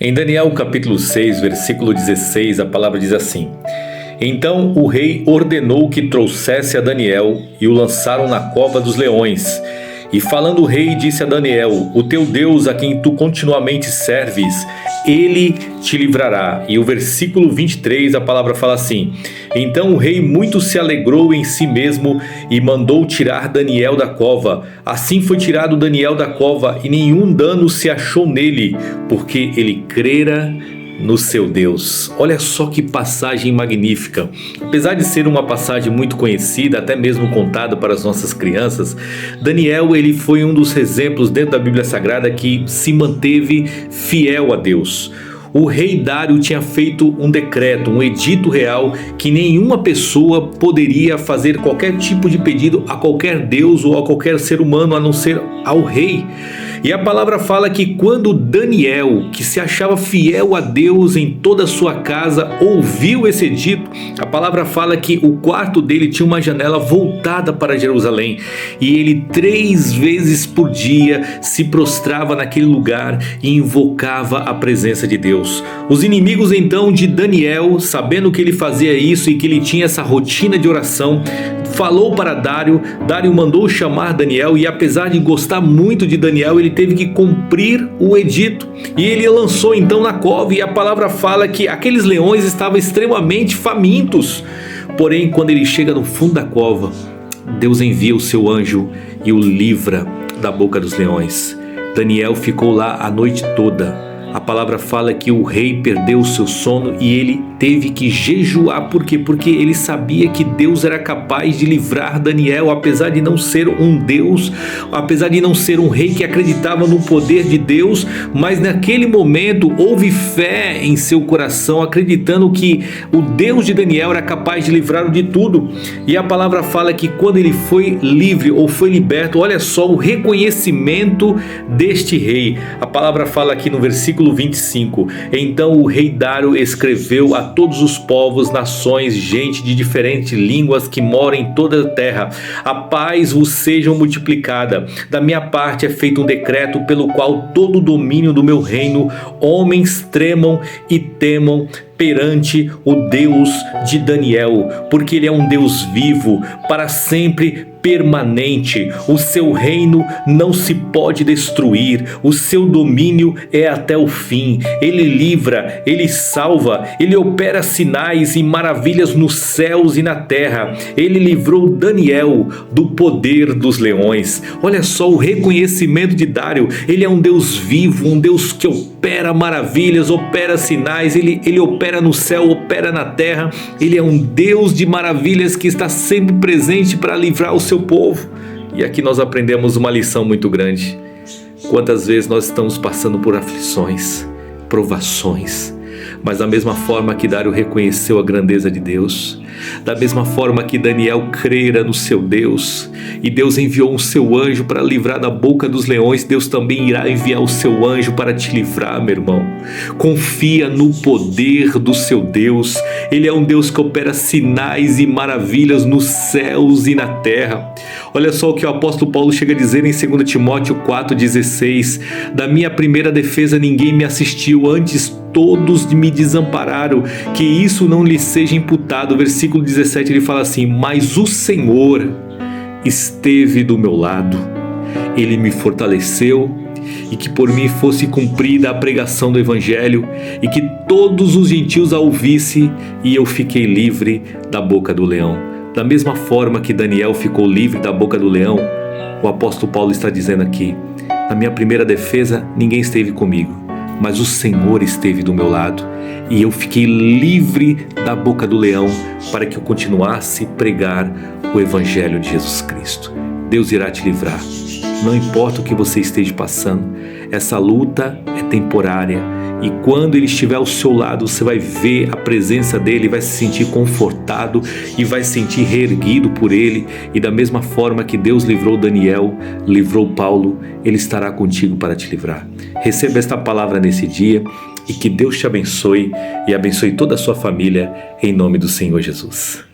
Em Daniel capítulo 6, versículo 16, a palavra diz assim: Então o rei ordenou que trouxesse a Daniel e o lançaram na cova dos leões. E falando o rei, disse a Daniel: O teu Deus, a quem tu continuamente serves, ele te livrará. E o versículo 23, a palavra fala assim: Então o rei muito se alegrou em si mesmo e mandou tirar Daniel da cova. Assim foi tirado Daniel da cova e nenhum dano se achou nele, porque ele crera no seu Deus. Olha só que passagem magnífica. Apesar de ser uma passagem muito conhecida, até mesmo contada para as nossas crianças, Daniel ele foi um dos exemplos dentro da Bíblia Sagrada que se manteve fiel a Deus. O rei Dário tinha feito um decreto, um edito real, que nenhuma pessoa poderia fazer qualquer tipo de pedido a qualquer deus ou a qualquer ser humano, a não ser ao rei. E a palavra fala que quando Daniel, que se achava fiel a Deus em toda a sua casa, ouviu esse edito, a palavra fala que o quarto dele tinha uma janela voltada para Jerusalém, e ele 3 vezes por dia se prostrava naquele lugar e invocava a presença de Deus. Os inimigos então de Daniel, sabendo que ele fazia isso e que ele tinha essa rotina de oração, falou para Dário. Dário mandou chamar Daniel e, apesar de gostar muito de Daniel, ele teve que cumprir o edito e ele lançou então na cova. E a palavra fala que aqueles leões estavam extremamente famintos, porém quando ele chega no fundo da cova, Deus envia o seu anjo e o livra da boca dos leões. Daniel ficou lá a noite toda. A palavra fala que o rei perdeu o seu sono e ele teve que jejuar. Por quê? Porque ele sabia que Deus era capaz de livrar Daniel, apesar de não ser um Deus, apesar de não ser um rei que acreditava no poder de Deus, mas naquele momento houve fé em seu coração, acreditando que o Deus de Daniel era capaz de livrá-lo de tudo. E a palavra fala que quando ele foi livre ou foi liberto, olha só o reconhecimento deste rei. A palavra fala aqui no versículo 25: Então o rei Dário escreveu a todos os povos, nações, gente de diferentes línguas que moram em toda a terra: a paz vos seja multiplicada. Da minha parte é feito um decreto pelo qual todo o domínio do meu reino, homens tremam e temam perante o Deus de Daniel, porque ele é um Deus vivo, para sempre permanente. O seu reino não se pode destruir, o seu domínio é até o fim. Ele livra, ele salva, ele opera sinais e maravilhas nos céus e na terra. Ele livrou Daniel do poder dos leões. Olha só o reconhecimento de Dário. Ele é um Deus vivo, um Deus que opera maravilhas, opera sinais, ele opera no céu, opera na terra. Ele é um Deus de maravilhas que está sempre presente para livrar o seu povo. E aqui nós aprendemos uma lição muito grande. Quantas vezes nós estamos passando por aflições, provações, mas da mesma forma que Dário reconheceu a grandeza de Deus, da mesma forma que Daniel crera no seu Deus, e Deus enviou um seu anjo para livrar da boca dos leões, Deus também irá enviar o seu anjo para te livrar, meu irmão. Confia no poder do seu Deus. Ele é um Deus que opera sinais e maravilhas nos céus e na terra. Olha só o que o apóstolo Paulo chega a dizer em 2 Timóteo 4,16: Da minha primeira defesa ninguém me assistiu, antes todos me desampararam, que isso não lhe seja imputado. Versículo 17 ele fala assim: Mas o Senhor esteve do meu lado, ele me fortaleceu, e que por mim fosse cumprida a pregação do Evangelho, e que todos os gentios a ouvissem, e eu fiquei livre da boca do leão. Da mesma forma que Daniel ficou livre da boca do leão, o apóstolo Paulo está dizendo aqui: na minha primeira defesa ninguém esteve comigo, mas o Senhor esteve do meu lado, e eu fiquei livre da boca do leão para que eu continuasse a pregar o Evangelho de Jesus Cristo. Deus irá te livrar. Não importa o que você esteja passando, essa luta é temporária, e quando Ele estiver ao seu lado, você vai ver a presença dEle, vai se sentir confortado e vai se sentir reerguido por Ele. E da mesma forma que Deus livrou Daniel, livrou Paulo, Ele estará contigo para te livrar. Receba esta palavra nesse dia e que Deus te abençoe e abençoe toda a sua família, em nome do Senhor Jesus.